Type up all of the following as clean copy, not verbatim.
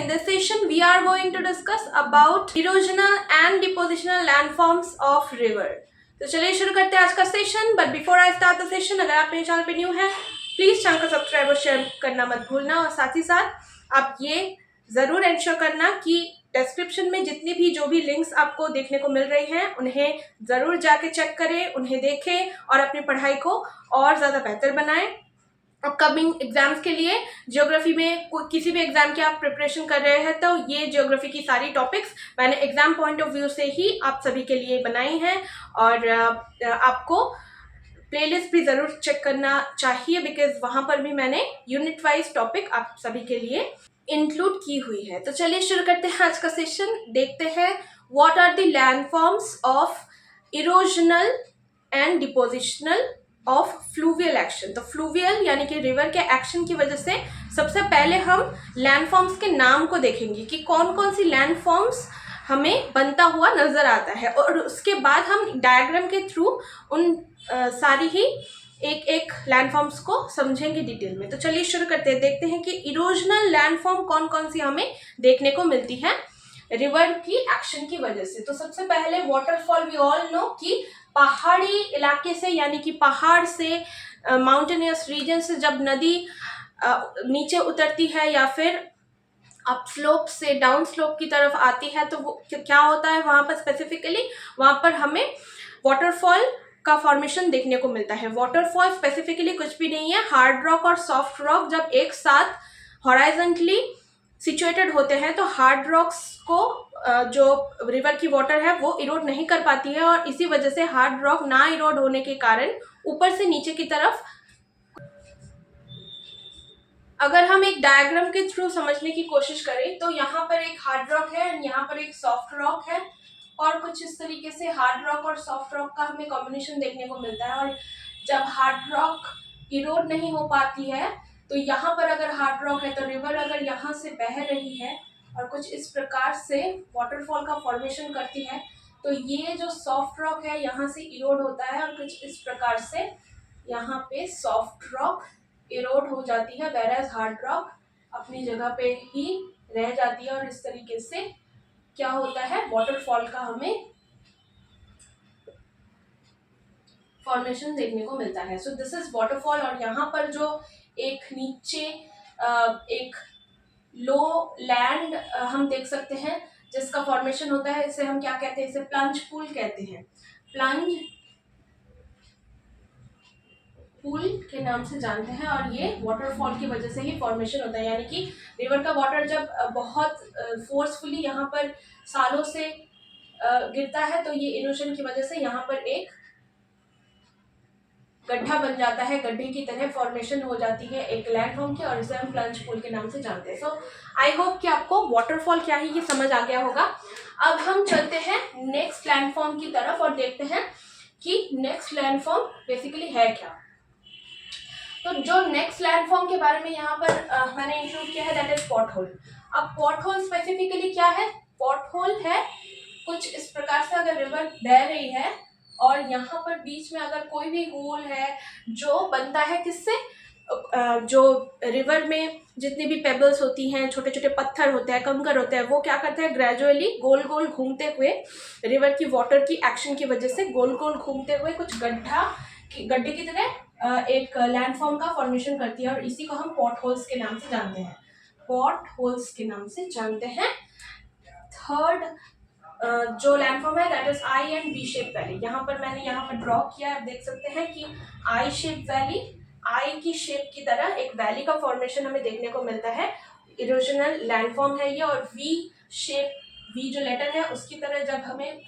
this session we are going to discuss about erosional and depositional landforms of river. तो चलिए शुरू करते हैं आज का session. But before I start the session, अगर आप मेरे चैनल पे न्यू हैं प्लीज चैनल को सब्सक्राइब और शेयर करना मत भूलना, और साथ ही साथ आप ये जरूर इंश्योर करना कि डिस्क्रिप्शन में जितनी भी जो भी लिंक्स आपको देखने को मिल रही हैं उन्हें जरूर जाके चेक करें, उन्हें देखें और अपनी पढ़ाई को और ज़्यादा बेहतर बनाएं. अपकमिंग एग्जाम्स के लिए जियोग्राफी में किसी भी एग्जाम की आप प्रिपरेशन कर रहे हैं तो ये जियोग्राफी की सारी टॉपिक्स मैंने एग्जाम पॉइंट ऑफ व्यू से ही आप सभी के लिए बनाई हैं, और आपको प्लेलिस्ट भी ज़रूर चेक करना चाहिए बिकॉज वहाँ पर भी मैंने यूनिट वाइज टॉपिक आप सभी के लिए इंक्लूड की हुई है. तो चलिए शुरू करते हैं आज का सेशन. देखते हैं what are the landforms of erosional and depositional of fluvial action. तो फ्लूवियल यानी कि रिवर के एक्शन की वजह से सबसे पहले हम लैंडफॉर्म्स के नाम को देखेंगे कि कौन कौन सी लैंडफॉर्म्स हमें बनता हुआ नजर आता है, और उसके बाद हम डायग्राम के थ्रू उन सारी ही एक एक लैंडफॉर्म्स को समझेंगे डिटेल में. तो चलिए शुरू करते हैं. देखते हैं कि इरोजनल लैंडफॉर्म कौन कौन सी हमें देखने को मिलती है रिवर की एक्शन की वजह से. तो सबसे पहले वाटरफॉल. वी ऑल नो कि पहाड़ी इलाके से यानी कि पहाड़ से माउंटेनियस रीजन से जब नदी नीचे उतरती है या फिर अप स्लोप से डाउन स्लोप की तरफ आती है तो वो क्या होता है वहाँ पर स्पेसिफिकली, वहाँ पर हमें वाटरफॉल का फॉर्मेशन देखने को मिलता है. वाटरफॉल स्पेसिफिकली कुछ भी नहीं है, हार्ड रॉक और सॉफ्ट रॉक जब एक साथ हॉराइजॉन्टली सिचुएटेड होते हैं तो हार्ड रॉक्स को जो रिवर की वाटर है वो इरोड नहीं कर पाती है, और इसी वजह से हार्ड रॉक ना इरोड होने के कारण ऊपर से नीचे की तरफ. अगर हम एक डायग्राम के थ्रू समझने की कोशिश करें तो यहाँ पर एक हार्ड रॉक है और यहाँ पर एक सॉफ्ट रॉक है, और कुछ इस तरीके से हार्ड रॉक और सॉफ्ट रॉक का हमें कॉम्बिनेशन देखने को मिलता है. और जब हार्ड रॉक इरोड नहीं हो पाती है तो यहाँ पर अगर हार्ड रॉक है तो रिवर अगर यहाँ से बह रही है और कुछ इस प्रकार से वाटरफॉल का फॉर्मेशन करती है तो ये जो सॉफ्ट रॉक है यहाँ से इरोड होता है, और कुछ इस प्रकार से यहाँ पे सॉफ्ट रॉक इरोड हो जाती है, वेयरएज हार्ड रॉक अपनी जगह पे ही रह जाती है. और इस तरीके से क्या होता है वाटरफॉल का हमें फॉर्मेशन देखने को मिलता है. So this is waterfall. और यहाँ पर जो एक नीचे एक लो लैंड हम देख सकते हैं जिसका फॉर्मेशन होता है, इसे हम क्या कहते हैं, इसे प्लंज पूल कहते हैं. प्लंज पूल के नाम से जानते हैं, और ये वाटरफॉल की वजह से ही फॉर्मेशन होता है. यानी कि रिवर का वाटर जब बहुत फोर्सफुली यहाँ पर सालों से गिरता है तो ये इरोजन की वजह से यहाँ पर एक गड्ढा बन जाता है, गड्ढे की तरह फॉर्मेशन हो जाती है एक लैंडफॉर्म की, और इसे हम प्लंज पूल के नाम से जानते हैं. सो आई होप कि आपको वाटरफॉल क्या है ये समझ आ गया होगा. अब हम चलते हैं नेक्स्ट लैंडफॉर्म की तरफ और देखते हैं कि नेक्स्ट लैंडफॉर्म बेसिकली है क्या. तो जो नेक्स्ट लैंडफॉर्म के बारे में यहाँ पर मैंने इंक्लूड किया है दैट इज पॉटहोल. अब पॉटहोल स्पेसिफिकली क्या है? पॉटहोल है कुछ इस प्रकार से अगर रिवर बह रही है और यहाँ पर बीच में अगर कोई भी होल है जो बनता है किससे, जो रिवर में जितनी भी पेबल्स होती हैं, छोटे छोटे पत्थर होते हैं, कंकर होते हैं, वो क्या करते हैं ग्रेजुअली गोल गोल घूमते हुए रिवर की वाटर की एक्शन की वजह से गोल गोल घूमते हुए कुछ गड्ढे की तरह एक लैंडफॉर्म का फॉर्मेशन करती है, और इसी को हम पॉट होल्स के नाम से जानते हैं. पॉट होल्स के नाम से जानते हैं. थर्ड जो लैंडफॉर्म है that is I and V shape valley. यहाँ पर मैंने यहाँ पर ड्रॉ किया, आप देख सकते हैं कि आई शेप वैली, आई की शेप की तरह एक वैली का फॉर्मेशन हमें देखने को मिलता है. इरोजनल लैंडफॉर्म है ये. और वी शेप, वी जो लेटर है उसकी तरह जब हमें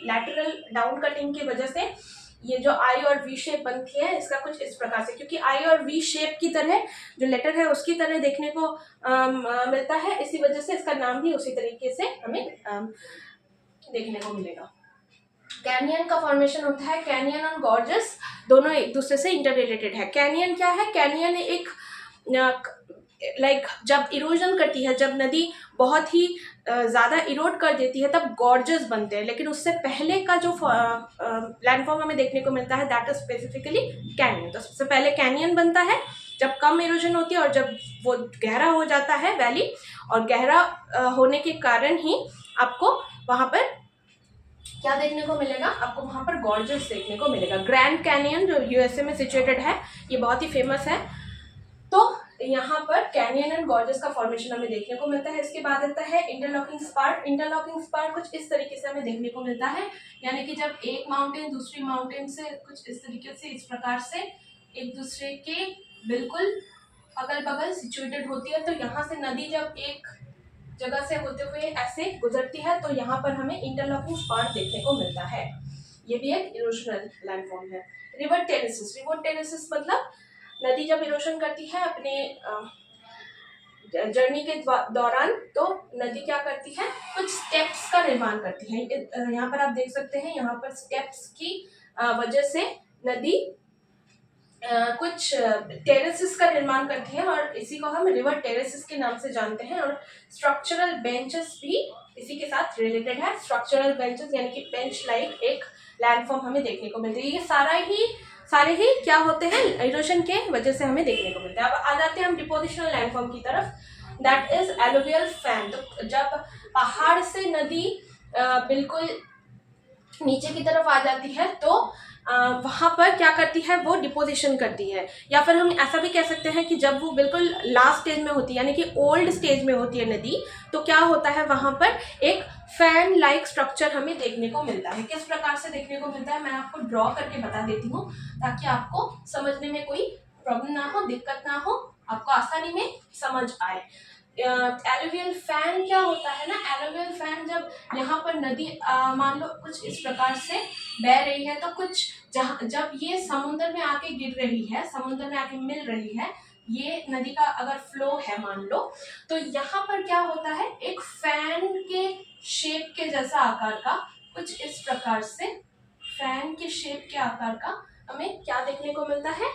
लैटरल डाउन कटिंग की वजह से ये जो आई और वी शेप बनती है इसका कुछ इस प्रकार से, क्योंकि आई और वी शेप की तरह जो लेटर है उसकी तरह देखने को मिलता है, इसी वजह से इसका नाम भी उसी तरीके से हमें देखने को मिलेगा. कैनियन का फॉर्मेशन होता है. कैनियन और गॉर्जस दोनों एक दूसरे से इंटर रिलेटेड है. कैनियन क्या है? कैनियन एक जब इरोजन करती है, जब नदी बहुत ही ज़्यादा इरोड कर देती है तब गॉर्जस बनते हैं, लेकिन उससे पहले का जो लैंडफॉर्म हमें देखने को मिलता है दैट इज स्पेसिफिकली कैनियन. तो सबसे पहले कैनियन बनता है जब कम इरोजन होती है और जब वो गहरा हो जाता है वैली, और गहरा होने के कारण ही आपको वहाँ पर क्या देखने को मिलेगा, आपको वहाँ पर गॉर्जेस देखने को मिलेगा। ग्रैंड कैनियन जो यूएसए में सिचुएटेड है, ये बहुत ही फेमस है। तो यहाँ पर कैनियन एंड गॉर्जेस का फॉर्मेशन हमें देखने को मिलता है। इसके बाद आता है इंटरलॉकिंग स्पार। इंटरलॉकिंग स्पार कुछ इस तरीके से हमें देखने को मिलता है, यानी कि जब एक माउंटेन दूसरी माउंटेन से कुछ इस तरीके से, इस प्रकार से एक दूसरे के बिल्कुल अगल बगल सिचुएटेड होती है, तो यहाँ से नदी जब एक जगह से होते हुए ऐसे गुजरती है तो यहाँ पर हमें इंटरलॉकिंग स्पार देखने को मिलता है। ये भी एक इरोजनल लैंडफॉर्म है। River terraces. रिवर टेरेसिस मतलब नदी जब इरोजन करती है अपने जर्नी के दौरान, तो नदी क्या करती है, कुछ स्टेप्स का निर्माण करती है। यहाँ पर आप देख सकते हैं, यहाँ पर स्टेप्स की वजह से नदी कुछ टेरेसिस का निर्माण करती है, और इसी को हम रिवर टेरेसिस के नाम से जानते हैं। और स्ट्रक्चरल बेंचेस भी इसी के साथ रिलेटेड है। स्ट्रक्चरल बेंचेस यानी कि बेंच लाइक एक लैंडफॉर्म हमें देखने को मिलती है। ये सारे ही क्या होते हैं, इरोजन के वजह से हमें देखने को मिलता है। अब आ जाते हैं हम डिपोजिशनल लैंडफॉर्म की तरफ, दैट इज एलुवियल फैन। तो जब पहाड़ से नदी बिल्कुल नीचे की तरफ आ जाती है तो वहाँ पर क्या करती है, वो डिपोजिशन करती है, या फिर हम ऐसा भी कह सकते हैं कि जब वो बिल्कुल लास्ट स्टेज में होती है, यानी कि ओल्ड स्टेज में होती है नदी, तो क्या होता है, वहाँ पर एक फैन लाइक स्ट्रक्चर हमें देखने को मिलता है। किस प्रकार से देखने को मिलता है मैं आपको ड्रॉ करके बता देती हूँ, ताकि आपको समझने में कोई प्रॉब्लम ना हो, दिक्कत ना हो, आपको आसानी में समझ आए। एलुवियल फैन क्या होता है ना, एलुवियल फैन जब यहाँ पर नदी मान लो कुछ इस प्रकार से बह रही है, तो कुछ जब ये समुद्र में आके गिर रही है, समुद्र में आके मिल रही है, ये नदी का अगर फ्लो है मान लो, तो यहाँ पर क्या होता है, एक फैन के शेप के जैसा आकार का, कुछ इस प्रकार से फैन के शेप के आकार का हमें क्या देखने को मिलता है,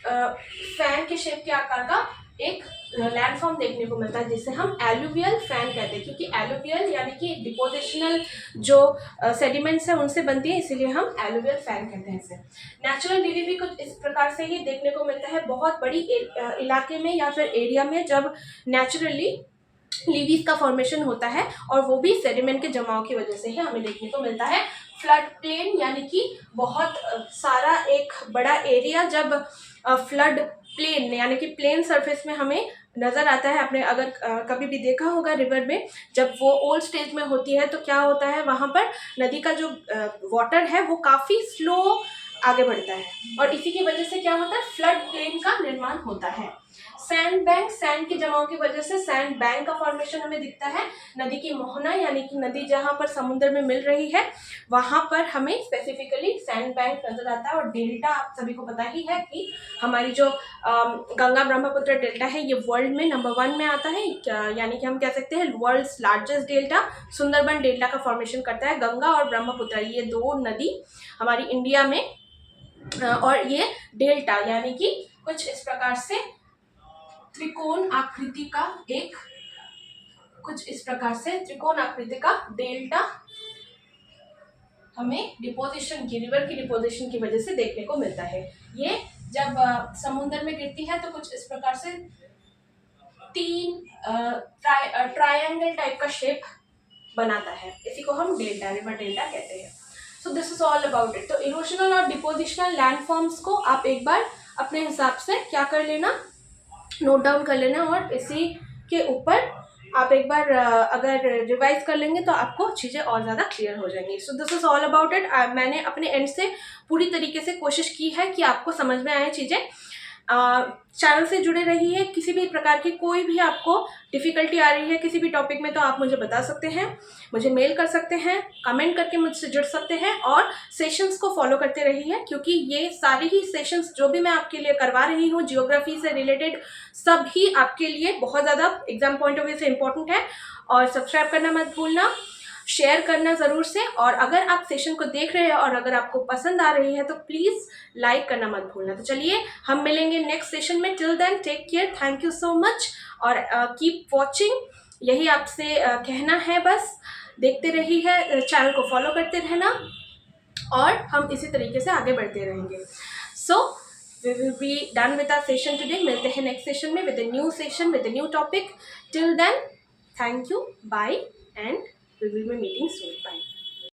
फैन के शेप के आकार का एक लैंडफॉर्म देखने को मिलता है, जिसे हम एलुवियल फैन कहते हैं, क्योंकि एलुवियल यानी कि डिपोजिशनल जो सेडिमेंट्स हैं उनसे बनती है, इसीलिए हम एलुवियल फैन कहते हैं इसे। नेचुरल लीवी भी कुछ इस प्रकार से ही देखने को मिलता है, बहुत बड़ी इलाके में या फिर एरिया में जब नेचुरली लीवीज का फॉर्मेशन होता है, और वो भी सेडिमेंट के जमाव की वजह से ही हमें देखने को मिलता है। फ्लड प्लेन यानी कि बहुत सारा एक बड़ा एरिया जब फ्लड प्लेन यानी कि प्लेन सरफेस में हमें नज़र आता है। आपने अगर कभी भी देखा होगा रिवर में, जब वो ओल्ड स्टेज में होती है तो क्या होता है, वहाँ पर नदी का जो वाटर है वो काफ़ी स्लो आगे बढ़ता है, और इसी की वजह से क्या होता है, फ्लड प्लेन का निर्माण होता है। सैंड बैंक, सैंड के जमाव की वजह से सैंड बैंक का फॉर्मेशन हमें दिखता है। नदी की मोहना यानी कि नदी जहाँ पर समुद्र में मिल रही है वहाँ पर हमें स्पेसिफिकली सैंड बैंक नजर आता है। और डेल्टा आप सभी को पता ही है कि हमारी जो गंगा ब्रह्मपुत्र डेल्टा है, ये वर्ल्ड में नंबर 1 में आता है, यानी कि हम कह सकते हैं world's largest delta Sundarban delta का फॉर्मेशन करता है। गंगा और ब्रह्मपुत्र ये दो नदी हमारी इंडिया में, और ये डेल्टा यानी कि कुछ इस प्रकार से त्रिकोण आकृति का एक, कुछ इस प्रकार से त्रिकोण आकृति का डेल्टा हमें डिपोजिशन की, रिवर की डिपोजिशन की वजह से देखने को मिलता है। ये जब समुद्र में गिरती है तो कुछ इस प्रकार से 3 ट्रायंगल टाइप का शेप बनाता है, इसी को हम डेल्टा, रिवर डेल्टा कहते हैं। So this is all about it. तो इरोजनल और डिपोजिशनल लैंडफॉर्म्स को आप एक बार अपने हिसाब से क्या कर लेना, नोट डाउन कर लेना, और इसी के ऊपर आप एक बार अगर रिवाइज कर लेंगे तो आपको चीज़ें और ज़्यादा क्लियर हो जाएंगी। So this is all about it. मैंने अपने एंड से पूरी तरीके से कोशिश की है कि आपको समझ में आए चीज़ें। चैनल से जुड़े रहिए, किसी भी प्रकार की कोई भी आपको डिफ़िकल्टी आ रही है किसी भी टॉपिक में तो आप मुझे बता सकते हैं, मुझे मेल कर सकते हैं, कमेंट करके मुझसे जुड़ सकते हैं, और सेशंस को फॉलो करते रहिए, क्योंकि ये सारी ही सेशंस जो भी मैं आपके लिए करवा रही हूँ जियोग्राफी से रिलेटेड, सब ही आपके लिए बहुत ज़्यादा एग्जाम पॉइंट ऑफ व्यू से इम्पोर्टेंट है। और सब्सक्राइब करना मत भूलना, शेयर करना ज़रूर से, और अगर आप सेशन को देख रहे हैं और अगर आपको पसंद आ रही है तो प्लीज़ लाइक करना मत भूलना। तो चलिए हम मिलेंगे नेक्स्ट सेशन में। Till then take care, thank you so much, और कीप वॉचिंग, यही आपसे कहना है बस। देखते रहिए, चैनल को फॉलो करते रहना, और हम इसी तरीके से आगे बढ़ते रहेंगे। सो we will be done with our session today. मिलते हैं next session में with a new session, with a new topic. Till then, thank you, bye, and we will be meeting soon. Bye.